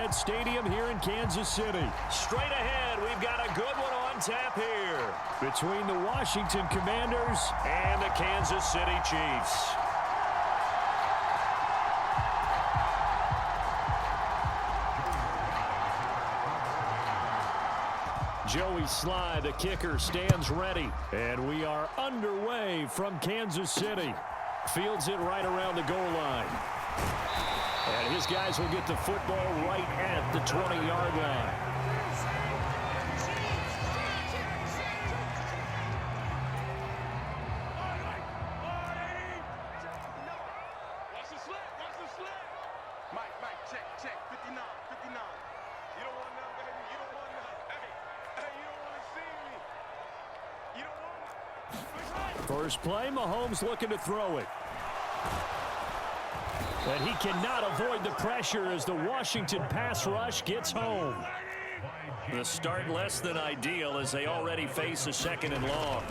Arrowhead Stadium here in Kansas City. Straight ahead, we've got a good one on tap here between the Washington Commanders and the Kansas City Chiefs. Joey Sly, the kicker, stands ready. And we are underway from Kansas City. Fields it right around the goal line. And his guys will get the football right at the 20-yard line. Watch the slip. Mike, check. 59. You don't want none, baby. You don't want none. Hey, you don't want to see me. You don't want none. First play, Mahomes looking to throw it. But he cannot avoid the pressure as the Washington pass rush gets home. The start less than ideal as they already face a 2nd and long.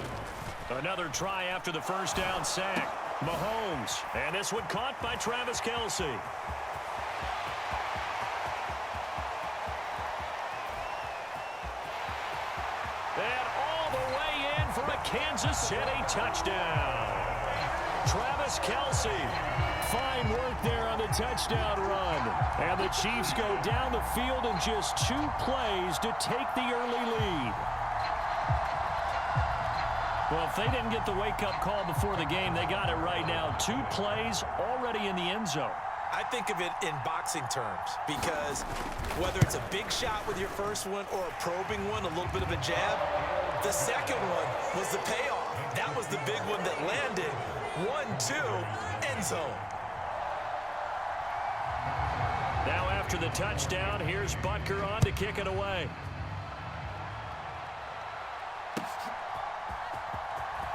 Another try after the first down sack. Mahomes, and this one caught by Travis Kelce. And all the way in for a Kansas City touchdown. Travis Kelce. Fine work there on the touchdown run. And the Chiefs go down the field in just 2 plays to take the early lead. Well, if they didn't get the wake-up call before the game, they got it right now. 2 plays already in the end zone. I think of it in boxing terms because whether it's a big shot with your first one or a probing one, a little bit of a jab, the second one was the payoff. That was the big one that landed. 1-2, end zone. Now after the touchdown, here's Butker on to kick it away.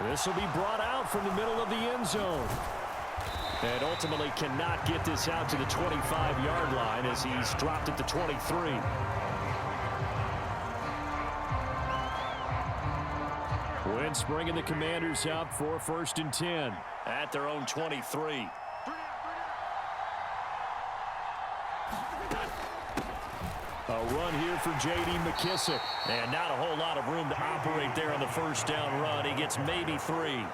This will be brought out from the middle of the end zone. And ultimately cannot get this out to the 25-yard line as he's dropped at the 23. Wentz bringing the Commanders out for 1st and 10 at their own 23. A run here for J.D. McKissick. And not a whole lot of room to operate there on the first down run. He gets maybe 3.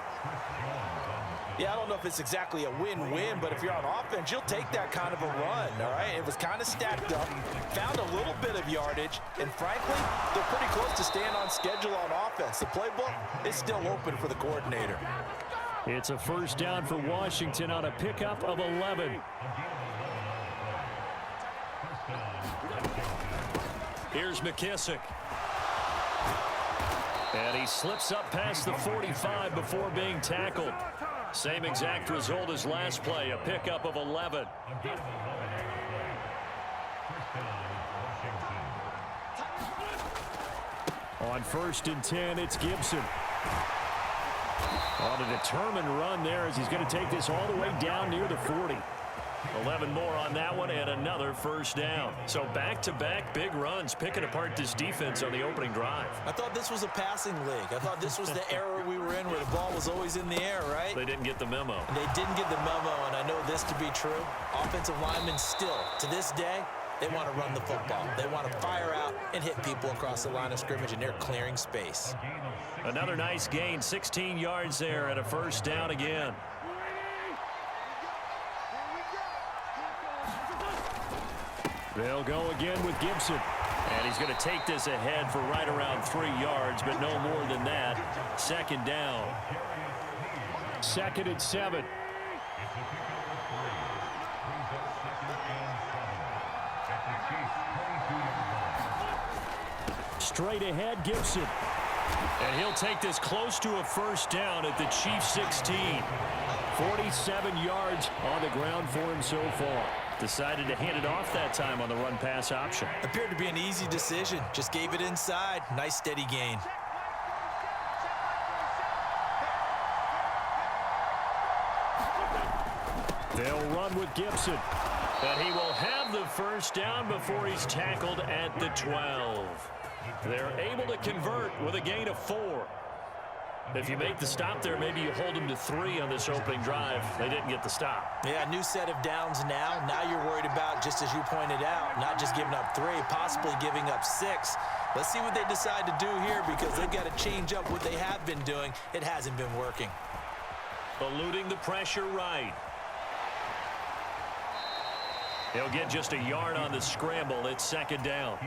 Yeah, I don't know if it's exactly a win-win, but if you're on offense, you'll take that kind of a run, all right? It was kind of stacked up, found a little bit of yardage, and frankly, they're pretty close to staying on schedule on offense. The playbook is still open for the coordinator. It's a first down for Washington on a pickup of 11. Here's McKissick. And he slips up past the 45 before being tackled. Same exact result as last play, a pickup of 11. On 1st and 10, it's Gibson. On a determined run there as he's going to take this all the way down near the 40. 11 more on that one and another first down. So back-to-back big runs picking apart this defense on the opening drive. I thought this was a passing league. I thought this was the era we were in where the ball was always in the air, right? They didn't get the memo. They didn't get the memo, and I know this to be true. Offensive linemen still, to this day, they want to run the football. They want to fire out and hit people across the line of scrimmage, and they're clearing space. Another nice gain, 16 yards there and a first down again. They'll go again with Gibson. And he's going to take this ahead for right around 3 yards, but no more than that. 2nd down. 2nd and 7. Straight ahead, Gibson. And he'll take this close to a first down at the Chiefs' 16. 47 yards on the ground for him so far. Decided to hand it off that time on the run-pass option. Appeared to be an easy decision. Just gave it inside. Nice steady gain. They'll run with Gibson. And he will have the first down before he's tackled at the 12. They're able to convert with a gain of 4. If you make the stop there, maybe you hold them to 3 on this opening drive. They didn't get the stop. Yeah, new set of downs now. Now you're worried about, just as you pointed out, not just giving up 3, possibly giving up 6. Let's see what they decide to do here, because they've got to change up what they have been doing. It hasn't been working. Eluding the pressure right. He'll get just a yard on the scramble. It's 2nd down.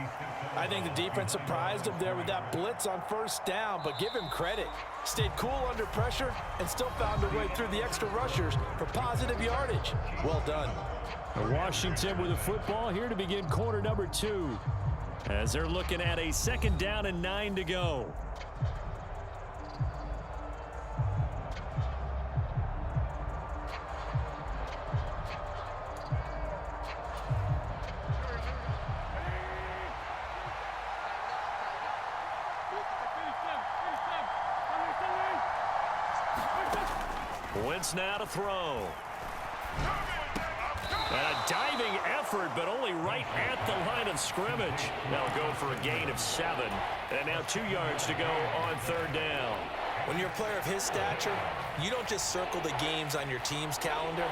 I think the defense surprised him there with that blitz on 1st down, but give him credit. Stayed cool under pressure and still found a way through the extra rushers for positive yardage. Well done. Washington with the football here to begin quarter number 2. As they're looking at a 2nd down and 9 to go. Wentz now to throw. And a diving effort, but only right at the line of scrimmage. They'll go for a gain of 7. And now 2 yards to go on 3rd down. When you're a player of his stature, you don't just circle the games on your team's calendar.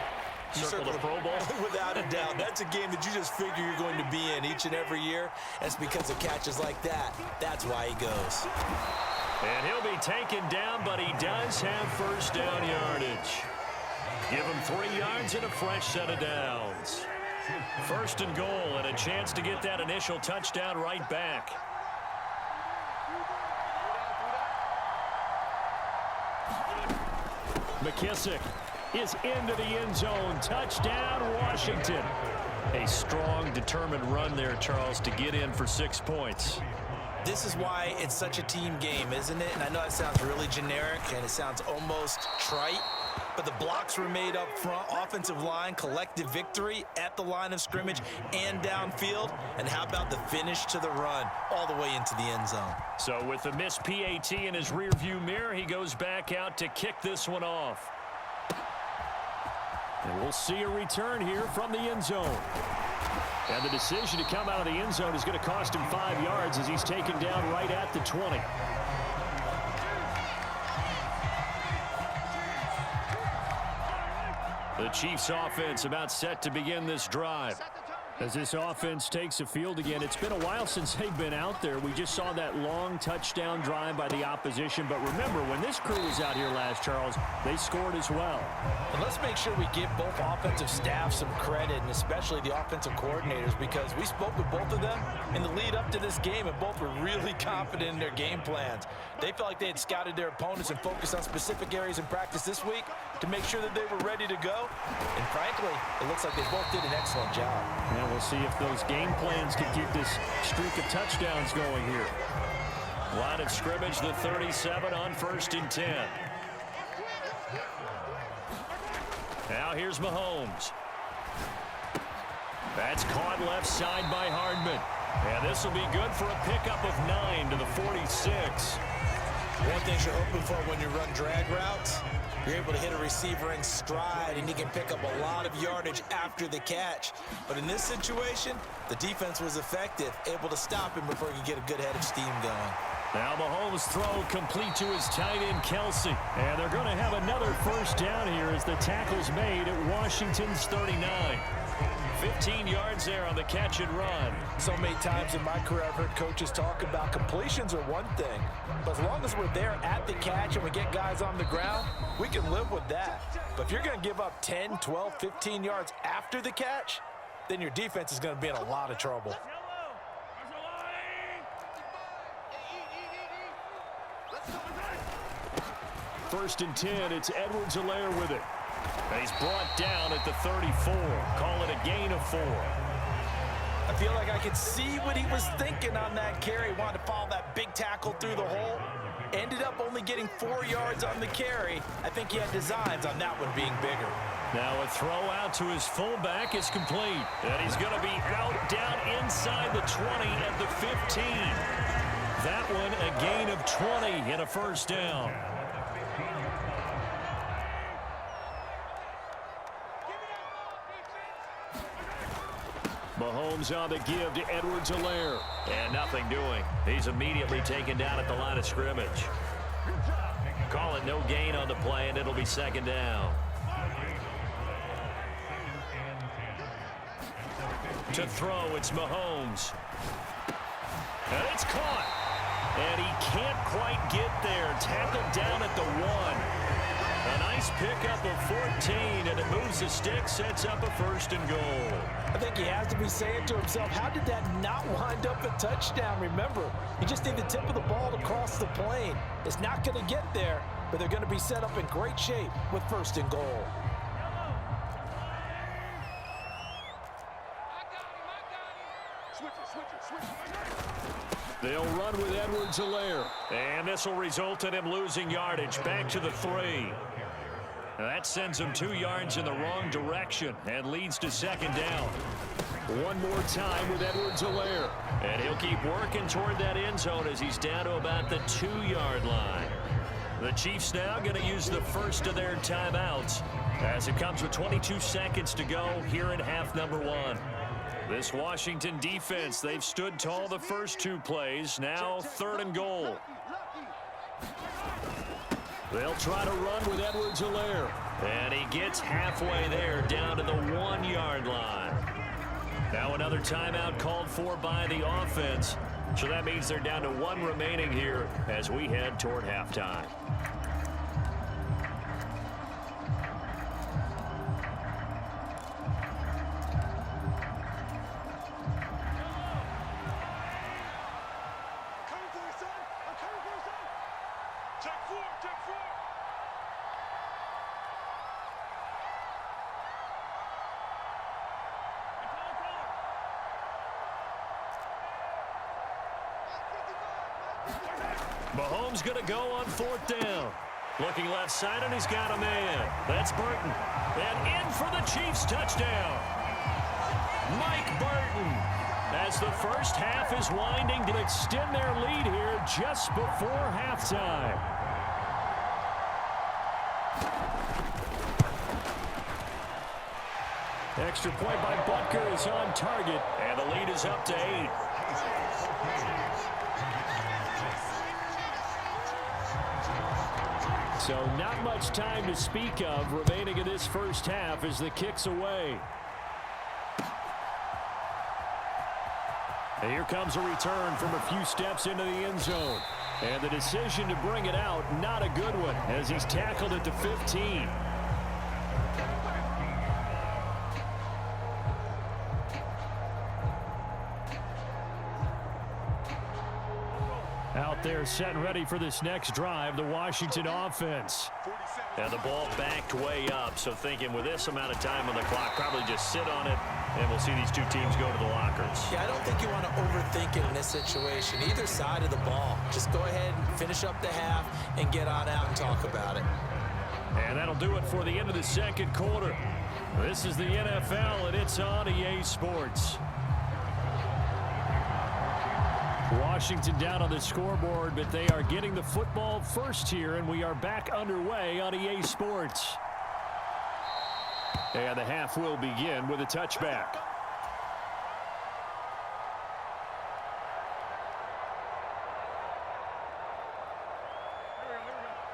You circle the Pro Bowl? Without a doubt. That's a game that you just figure you're going to be in each and every year. That's because of catches like that. That's why he goes. And he'll be taken down, but he does have 1st down yardage. Give him 3 yards and a fresh set of downs. 1st and goal, and a chance to get that initial touchdown right back. McKissick is into the end zone. Touchdown, Washington. A strong, determined run there, Charles, to get in for 6 points. This is why it's such a team game, isn't it? And I know it sounds really generic and it sounds almost trite, but the blocks were made up front, offensive line, collective victory at the line of scrimmage and downfield. And how about the finish to the run all the way into the end zone? So with the missed PAT in his rearview mirror, he goes back out to kick this one off. And we'll see a return here from the end zone. And the decision to come out of the end zone is going to cost him 5 yards as he's taken down right at the 20. The Chiefs offense about set to begin this drive. As this offense takes the field again, it's been a while since they've been out there. We just saw that long touchdown drive by the opposition. But remember, when this crew was out here last, Charles, they scored as well. And let's make sure we give both offensive staff some credit, and especially the offensive coordinators, because we spoke with both of them in the lead up to this game, and both were really confident in their game plans. They felt like they had scouted their opponents and focused on specific areas in practice this week to make sure that they were ready to go. And frankly, it looks like they both did an excellent job. Yeah, we'll see if those game plans can keep this streak of touchdowns going here. Line of scrimmage, the 37 on 1st and 10. Now here's Mahomes. That's caught left side by Hardman. And this will be good for a pickup of 9 to the 46. One thing you're hoping for when you run drag routes, you're able to hit a receiver in stride, and he can pick up a lot of yardage after the catch. But in this situation, the defense was effective, able to stop him before he could get a good head of steam going. Now Mahomes' throw complete to his tight end, Kelsey. And they're going to have another 1st down here as the tackle's made at Washington's 39. 15 yards there on the catch and run. So many times in my career I've heard coaches talk about completions are one thing, but as long as we're there at the catch and we get guys on the ground, we can live with that. But if you're going to give up 10, 12, 15 yards after the catch, then your defense is going to be in a lot of trouble. 1st and 10, it's Edwards-Helaire with it. And he's brought down at the 34. Call it a gain of 4. I feel like I could see what he was thinking on that carry. Wanted to follow that big tackle through the hole. Ended up only getting 4 yards on the carry. I think he had designs on that one being bigger. Now a throw out to his fullback is complete. And he's going to be out down inside the 20 at the 15. That one a gain of 20 and a 1st down. Mahomes on the give to Edwards-Helaire. And nothing doing. He's immediately taken down at the line of scrimmage. call it no gain on the play, and it'll be second down. To throw, it's Mahomes. And it's caught. And he can't quite get there. Tackled down at the 1. A nice pickup of 14, and it moves the stick, sets up a 1st and goal. I think he has to be saying to himself, how did that not wind up a touchdown? Remember, you just need the tip of the ball to cross the plane. It's not going to get there, but they're going to be set up in great shape with 1st and goal. They'll run with Edwards-Helaire. And this will result in him losing yardage back to the 3. That sends him 2 yards in the wrong direction and leads to second down. One more time with Edwards-Helaire. And he'll keep working toward that end zone as he's down to about the 2-yard line. The Chiefs now going to use the first of their timeouts as it comes with 22 seconds to go here in half number 1. This Washington defense, they've stood tall the first 2 plays. Now 3rd and goal. They'll try to run with Edwards-Helaire. And he gets halfway there down to the 1-yard line. Now another timeout called for by the offense. So that means they're down to 1 remaining here as we head toward halftime. Mahomes going to go on 4th down. Looking left side, and he's got a man. That's Burton. And in for the Chiefs touchdown. Mike Burton. As the first half is winding to extend their lead here just before halftime. Extra point by Butker is on target, and the lead is up to 8. So not much time to speak of remaining in this first half as the kick's away. And here comes a return from a few steps into the end zone. And the decision to bring it out, not a good one, as he's tackled at the 15. Out there set and ready for this next drive, the Washington offense. And the ball backed way up, so thinking with this amount of time on the clock, probably just sit on it, and we'll see these 2 teams go to the lockers. Yeah, I don't think you want to overthink it in this situation. Either side of the ball. Just go ahead and finish up the half and get on out and talk about it. And that'll do it for the end of the second quarter. This is the NFL, and it's on EA Sports. Washington down on the scoreboard, but they are getting the football first here, and we are back underway on EA Sports. And the half will begin with a touchback.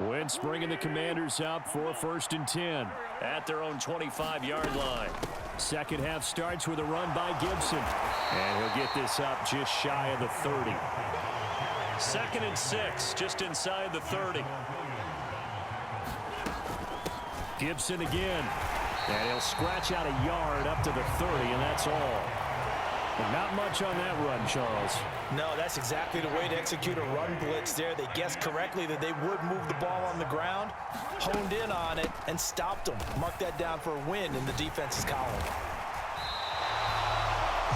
Wentz bringing the Commanders up for 1st and 10 at their own 25-yard line. Second half starts with a run by Gibson. And he'll get this up just shy of the 30. 2nd and 6, just inside the 30. Gibson again. And he'll scratch out a yard up to the 30, and that's all. And not much on that run, Charles. No, that's exactly the way to execute a run blitz there. They guessed correctly that they would move the ball on the ground, honed in on it, and stopped them. Mark that down for a win in the defense's column.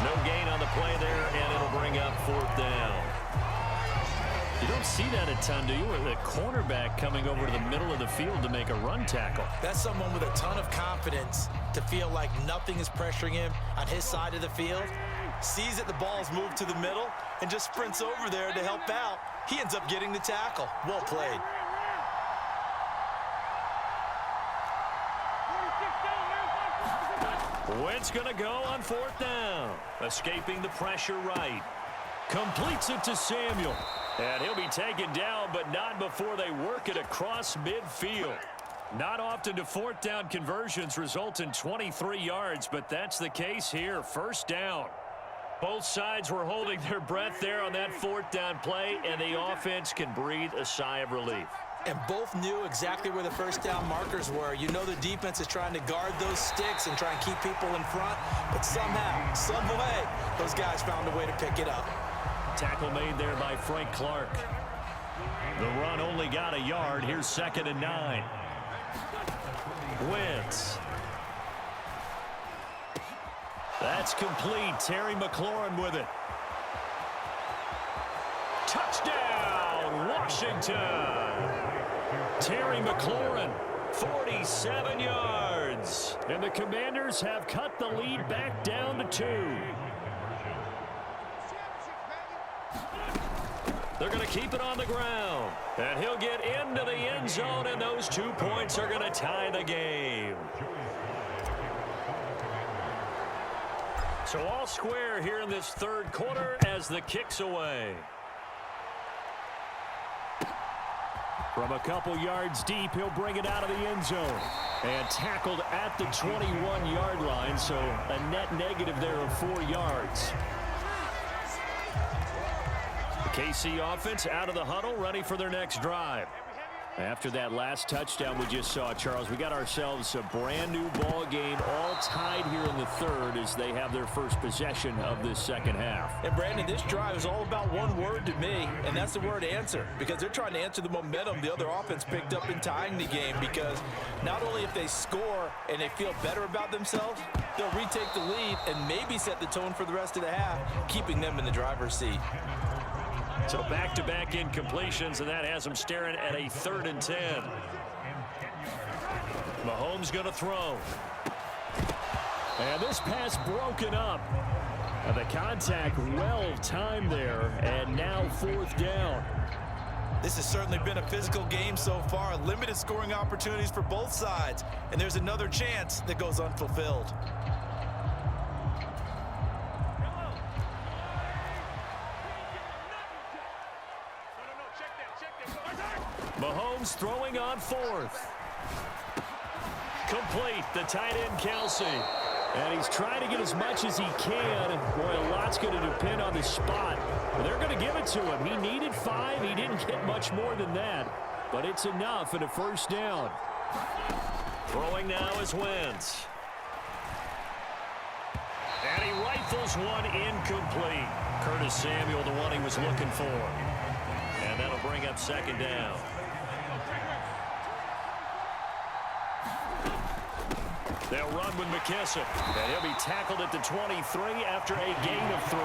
No gain on the play there, and it'll bring up 4th down. You don't see that a ton, do you? With a cornerback coming over to the middle of the field to make a run tackle. That's someone with a ton of confidence to feel like nothing is pressuring him on his side of the field. Sees that the ball's moved to the middle and just sprints over there to help out. He ends up getting the tackle. Well played. Wentz going to go on 4th down. Escaping the pressure right. Completes it to Samuel. And he'll be taken down, but not before they work it across midfield. Not often do fourth down conversions result in 23 yards, but that's the case here. First down. Both sides were holding their breath there on that fourth down play, and the offense can breathe a sigh of relief. And both knew exactly where the first down markers were. You know the defense is trying to guard those sticks and try and keep people in front, but somehow, some way, those guys found a way to pick it up. Tackle made there by Frank Clark. The run only got a yard. Here's 2nd and 9. Wentz. That's complete. Terry McLaurin with it. Touchdown, Washington. Terry McLaurin, 47 yards. And the Commanders have cut the lead back down to 2. They're going to keep it on the ground. And he'll get into the end zone, and those 2 points are going to tie the game. So all square here in this third quarter as the kick's away. From a couple yards deep, he'll bring it out of the end zone. And tackled at the 21-yard line, so a net negative there of 4 yards. The KC offense out of the huddle, ready for their next drive. After that last touchdown we just saw, Charles, we got ourselves a brand new ball game, all tied here in the third as they have their first possession of this second half. And Brandon, this drive is all about one word to me, and that's the word answer, because they're trying to answer the momentum the other offense picked up in tying the game, because not only if they score and they feel better about themselves, they'll retake the lead and maybe set the tone for the rest of the half, keeping them in the driver's seat. So back-to-back incompletions, and that has them staring at a 3rd and 10. Mahomes going to throw. And this pass broken up. And the contact well timed there, and now 4th down. This has certainly been a physical game so far. Limited scoring opportunities for both sides. And there's another chance that goes unfulfilled. Mahomes throwing on 4th. Complete, the tight end Kelsey. And he's trying to get as much as he can. Boy, a lot's going to depend on the spot. But they're going to give it to him. He needed 5. He didn't get much more than that. But it's enough in a first down. Throwing now is Wentz. And he rifles one incomplete. Curtis Samuel, the one he was looking for. And that'll bring up 2nd down. They'll run with McKissick. And he'll be tackled at the 23 after a gain of 3.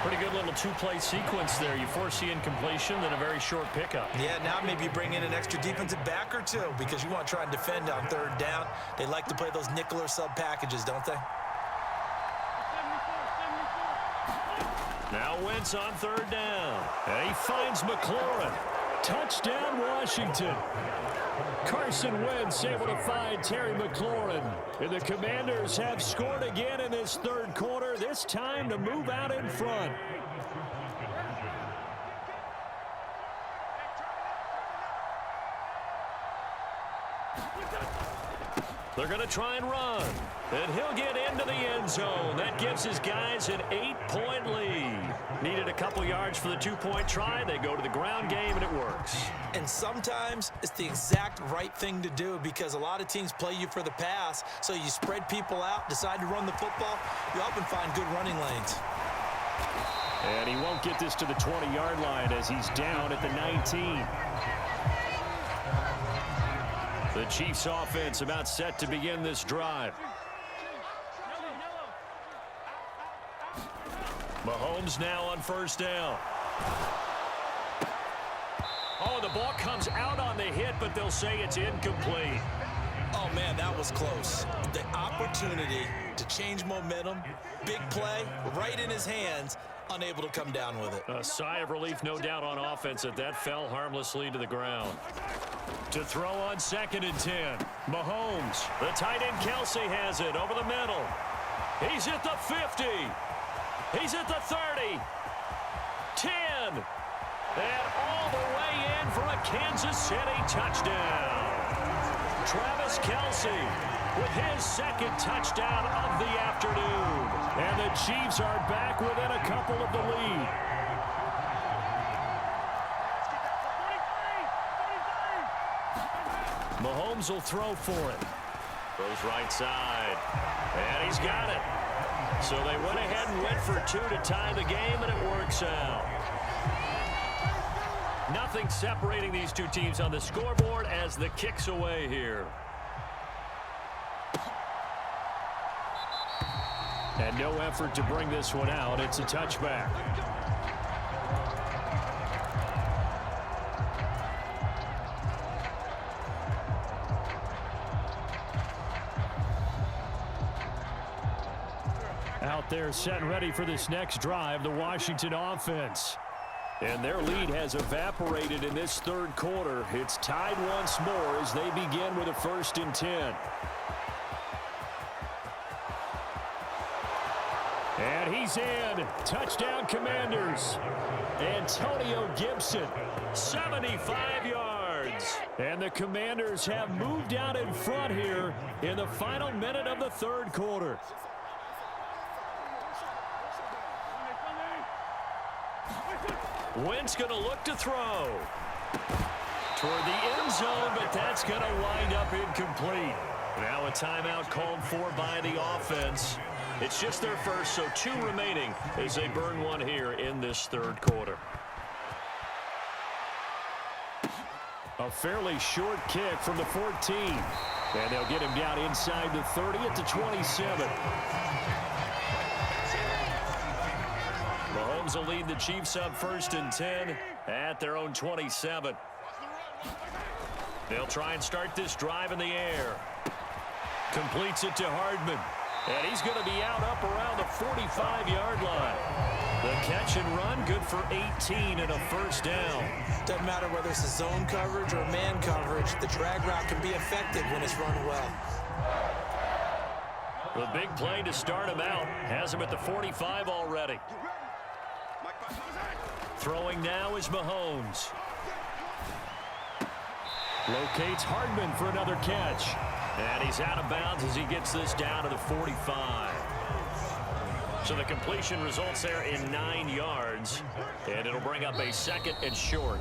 Pretty good little 2-play sequence there. You foresee incompletion, then a very short pickup. Yeah, now maybe bring in an extra defensive back or 2 because you want to try and defend on 3rd down. They like to play those nickel or sub packages, don't they? Now Wentz on 3rd down. And he finds McLaurin. Touchdown, Washington. Carson Wentz able to find Terry McLaurin. And the Commanders have scored again in this third quarter, this time to move out in front. They're going to try and run. And he'll get into the end zone. That gives his guys an 8-point lead. Needed a couple yards for the 2-point try. They go to the ground game, and it works. And sometimes it's the exact right thing to do because a lot of teams play you for the pass. So you spread people out, decide to run the football. You often find good running lanes. And he won't get this to the 20-yard line as he's down at the 19. The Chiefs offense about set to begin this drive. Mahomes now on 1st down. Oh, the ball comes out on the hit, but they'll say it's incomplete. Oh, man, that was close. The opportunity to change momentum, big play, right in his hands, unable to come down with it. A sigh of relief, no doubt, on offense that fell harmlessly to the ground. To throw on 2nd and 10. Mahomes, the tight end Kelsey has it over the middle. He's at the 50. He's at the 30. 10. And all the way in for a Kansas City touchdown. Travis Kelce with his second touchdown of the afternoon. And the Chiefs are back within a couple of the lead. Mahomes will throw for it. Goes right side. And he's got it. So they went ahead and went for 2 to tie the game, and it works out. Nothing separating these two teams on the scoreboard as the kick's away here. And no effort to bring this one out. It's a touchback. Out there set and ready for this next drive, the Washington offense. And their lead has evaporated in this third quarter. It's tied once more as they begin with a 1st and 10. And he's in. Touchdown, Commanders. Antonio Gibson, 75 yards. And the Commanders have moved out in front here in the final minute of the third quarter. Wentz going to look to throw toward the end zone, but that's going to wind up incomplete. Now a timeout called for by the offense. It's just their first, so 2 remaining as they burn one here in this third quarter. A fairly short kick from the 14. And they'll get him down inside the 30 at the 27. Mahomes will lead the Chiefs up 1st and 10 at their own 27. They'll try and start this drive in the air. Completes it to Hardman. And he's going to be out up around the 45-yard line. The catch and run, good for 18 and a 1st down. Doesn't matter whether it's a zone coverage or man coverage. The drag route can be effective when it's run well. The big play to start him out. Has him at the 45 already. Throwing now is Mahomes. Locates Hardman for another catch. And he's out of bounds as he gets this down to the 45. So the completion results there in 9 yards. And it'll bring up a 2nd and short.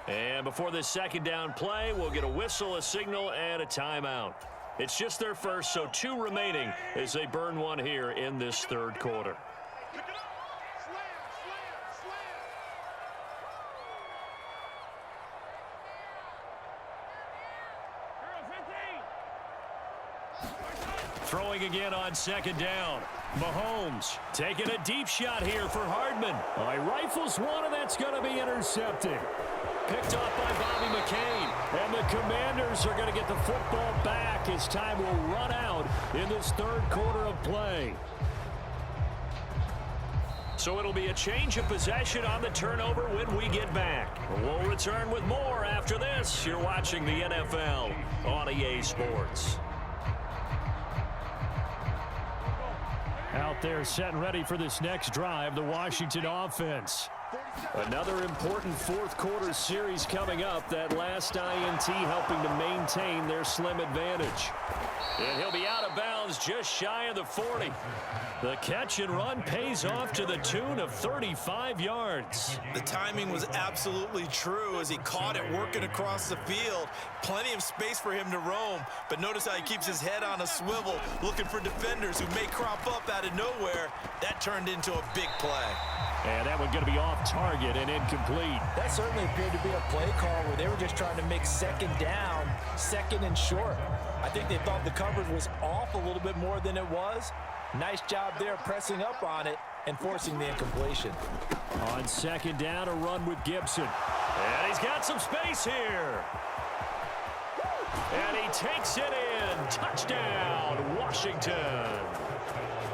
And before this 2nd down play, we'll get a whistle, a signal, and a timeout. It's just their first, so 2 remaining as they burn one here in this third quarter. Throwing again on 2nd down. Mahomes taking a deep shot here for Hardman. He rifles one, and that's going to be intercepted. Picked off by Bobby McCain. And the Commanders are going to get the football back as time will run out in this third quarter of play. So it'll be a change of possession on the turnover when we get back. We'll return with more after this. You're watching the NFL on EA Sports. Out there set and ready for this next drive, the Washington offense. Another important fourth quarter series coming up. That last INT helping to maintain their slim advantage. And he'll be out of bounds just shy of the 40. The catch and run pays off to the tune of 35 yards. The timing was absolutely true as he caught it working across the field. Plenty of space for him to roam, but notice how he keeps his head on a swivel looking for defenders who may crop up out of nowhere. That turned into a big play. And that one going to be off target and incomplete. That certainly appeared to be a play call where they were just trying to make 2nd down, 2nd and short. I think they thought the coverage was off a little bit more than it was. Nice job there pressing up on it and forcing the incompletion. On 2nd down, a run with Gibson. And he's got some space here. And he takes it in. Touchdown, Washington.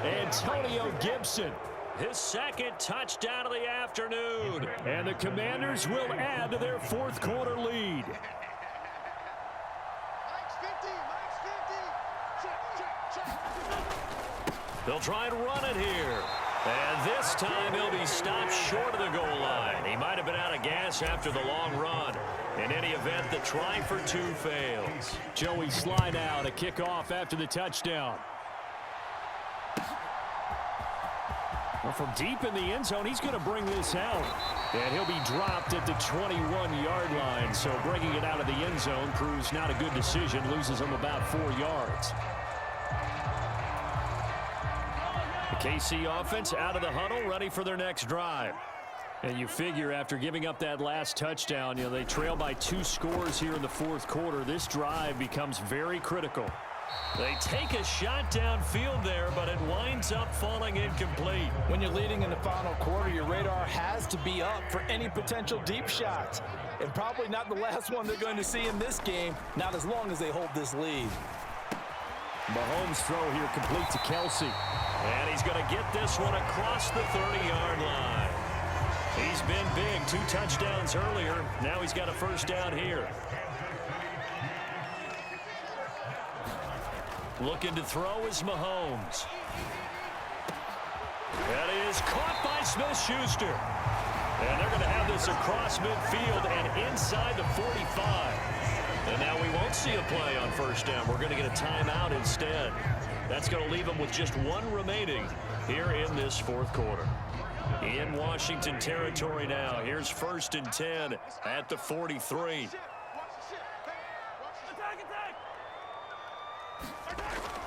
Antonio Gibson, his 2nd touchdown of the afternoon. And the Commanders will add to their fourth quarter lead. They'll try and run it here. And this time he'll be stopped short of the goal line. He might have been out of gas after the long run. In any event, the try for two fails. Joey slide out, a kickoff after the touchdown. Well, from deep in the end zone, he's going to bring this out. And he'll be dropped at the 21-yard line. So bringing it out of the end zone proves not a good decision. Loses him about 4 yards. The KC offense out of the huddle, ready for their next drive. And you figure after giving up that last touchdown, they trail by 2 scores here in the fourth quarter. This drive becomes very critical. They take a shot downfield there, but it winds up falling incomplete. When you're leading in the final quarter, your radar has to be up for any potential deep shots. And probably not the last one they're going to see in this game, not as long as they hold this lead. Mahomes' throw here complete to Kelsey. And he's going to get this one across the 30-yard line. He's been big, 2 touchdowns earlier. Now he's got a first down here. Looking to throw is Mahomes. That is caught by Smith-Schuster. And they're going to have this across midfield and inside the 45. And now we won't see a play on first down. We're going to get a timeout instead. That's going to leave them with just 1 remaining here in this fourth quarter. In Washington territory now. Here's 1st and 10 at the 43.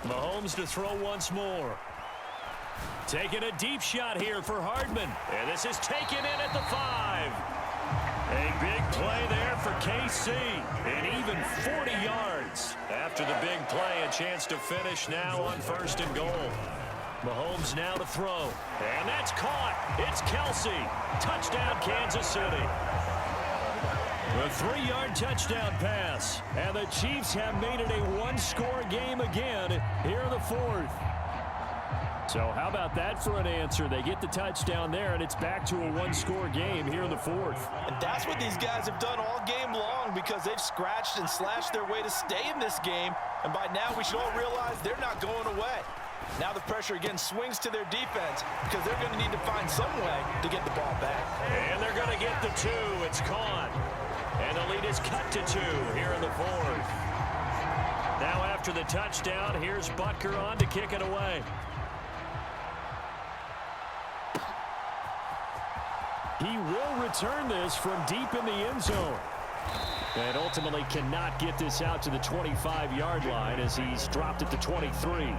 Mahomes to throw once more. Taking a deep shot here for Hardman. And this is taken in at the 5. A big play there for KC. And even 40 yards. After the big play, a chance to finish now on 1st and goal. Mahomes now to throw. And that's caught. It's Kelsey. Touchdown, Kansas City. A 3-yard touchdown pass. And the Chiefs have made it a 1-score game again here in the fourth. So how about that for an answer? They get the touchdown there, and it's back to a 1-score game here in the fourth. And that's what these guys have done all game long because they've scratched and slashed their way to stay in this game. And by now we should all realize they're not going away. Now the pressure again swings to their defense because they're going to need to find some way to get the ball back. And they're going to get the 2. It's caught. And the lead is cut to 2 here in the fourth. Now after the touchdown, here's Butker on to kick it away. He will return this from deep in the end zone. And ultimately cannot get this out to the 25-yard line as he's dropped at the 23.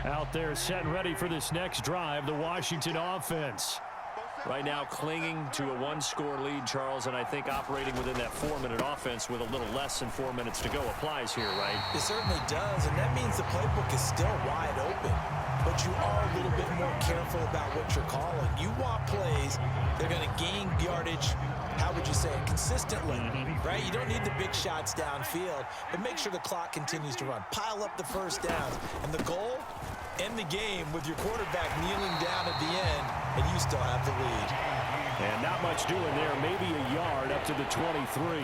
Out there set and ready for this next drive, the Washington offense. Right now clinging to a 1-score lead, Charles, and I think operating within that 4-minute offense with a little less than 4 minutes to go applies here, right? It certainly does, and that means the playbook is still wide open. But you are a little bit more careful about what you're calling. You want plays, they're going to gain yardage, how would you say it, consistently, right? You don't need the big shots downfield, but make sure the clock continues to run. Pile up the first downs, and the goal, end the game with your quarterback kneeling down at the end, and you still have the lead. And not much doing there, maybe a yard up to the 23.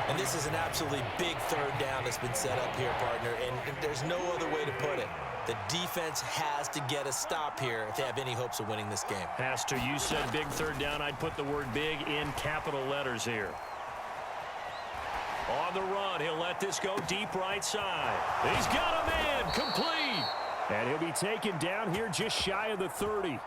And this is an absolutely big 3rd down that's been set up here, partner, and there's no other way to put it. The defense has to get a stop here if they have any hopes of winning this game. Has to. You said big 3rd down. I'd put the word big in capital letters here. On the run, he'll let this go deep right side. He's got a man, complete. And he'll be taken down here just shy of the 30.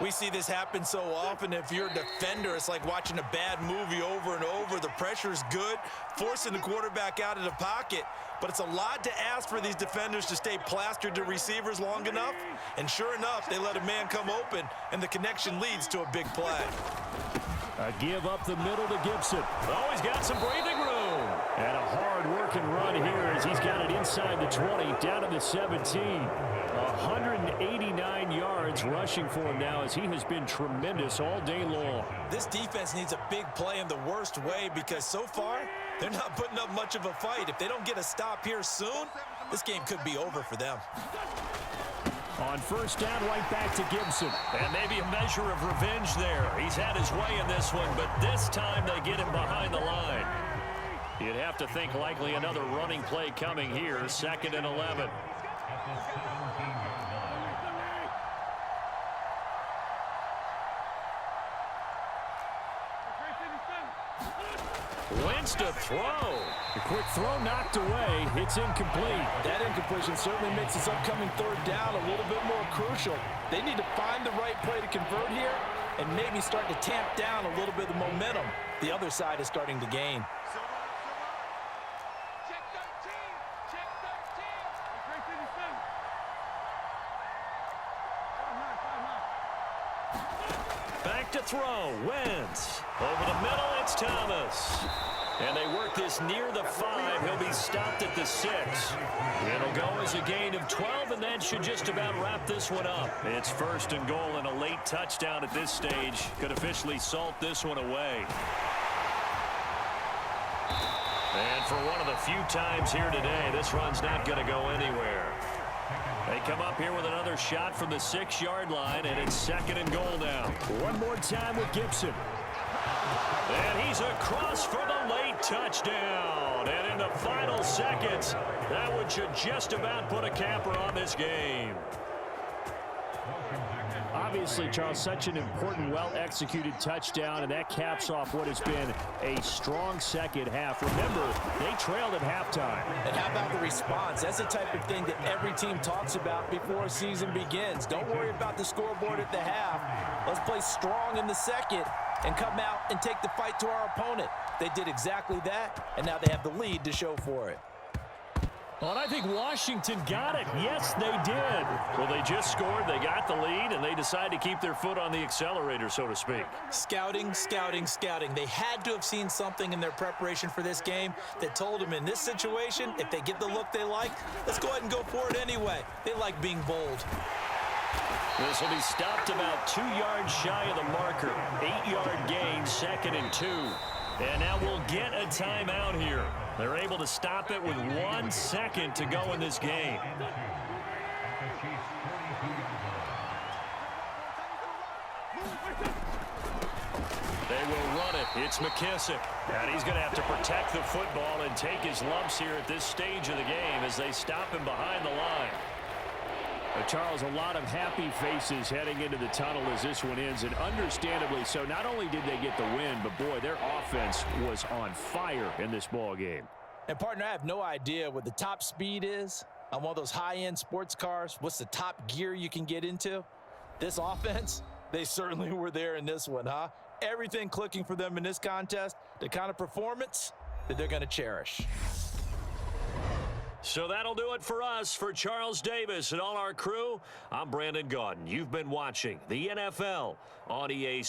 We see this happen so often. If you're a defender, it's like watching a bad movie over and over. The pressure's good, forcing the quarterback out of the pocket. But it's a lot to ask for these defenders to stay plastered to receivers long enough. And sure enough, they let a man come open, and the connection leads to a big play. A give up the middle to Gibson. Oh, he's got some breathing room. And a hard-working run here as he's got it inside the 20, down to the 17. 189 yards rushing for him now as he has been tremendous all day long. This defense needs a big play in the worst way because so far, they're not putting up much of a fight. If they don't get a stop here soon, this game could be over for them. On first down, right back to Gibson. And maybe a measure of revenge there. He's had his way in this one, but this time they get him behind the line. You'd have to think likely another running play coming here, 2nd and 11. Wentz to throw. The quick throw knocked away. It's incomplete. That incompletion certainly makes this upcoming 3rd down a little bit more crucial. They need to find the right play to convert here and maybe start to tamp down a little bit of the momentum the other side is starting to gain. Check 13. Check 13. Back to throw. Wentz. Over the middle, it's Thomas. And they work this near the 5. He'll be stopped at the 6. It'll go as a gain of 12, and that should just about wrap this one up. It's 1st and goal, and a late touchdown at this stage could officially salt this one away. And for one of the few times here today, this run's not going to go anywhere. They come up here with another shot from the 6-yard line, and it's 2nd and goal now. One more time with Gibson. And he's across for the late touchdown. And in the final seconds, that one should just about put a capper on this game. Obviously, Charles, such an important, well-executed touchdown, and that caps off what has been a strong second half. Remember, they trailed at halftime. And how about the response? That's the type of thing that every team talks about before a season begins. Don't worry about the scoreboard at the half. Let's play strong in the second and come out and take the fight to our opponent. They did exactly that, and now they have the lead to show for it. Well, and I think Washington got it. Yes, they did. Well, they just scored, they got the lead, and they decide to keep their foot on the accelerator, so to speak. Scouting, scouting, scouting. They had to have seen something in their preparation for this game that told them in this situation, if they get the look they like, let's go ahead and go for it anyway. They like being bold. This will be stopped about 2 yards shy of the marker. 8-yard gain, 2nd and 2. And now we'll get a timeout here. They're able to stop it with 1 second to go in this game. They will run it. It's McKissick. And he's going to have to protect the football and take his lumps here at this stage of the game as they stop him behind the line. Charles, a lot of happy faces heading into the tunnel as this one ends, and understandably so. Not only did they get the win, but boy, their offense was on fire in this ball game. And partner, I have no idea what the top speed is on one of those high-end sports cars. What's the top gear you can get into? This offense, they certainly were there in this one, huh? Everything clicking for them in this contest, the kind of performance that they're going to cherish. So that'll do it for us. For Charles Davis and all our crew, I'm Brandon Gaudin. You've been watching the NFL on EA Sports.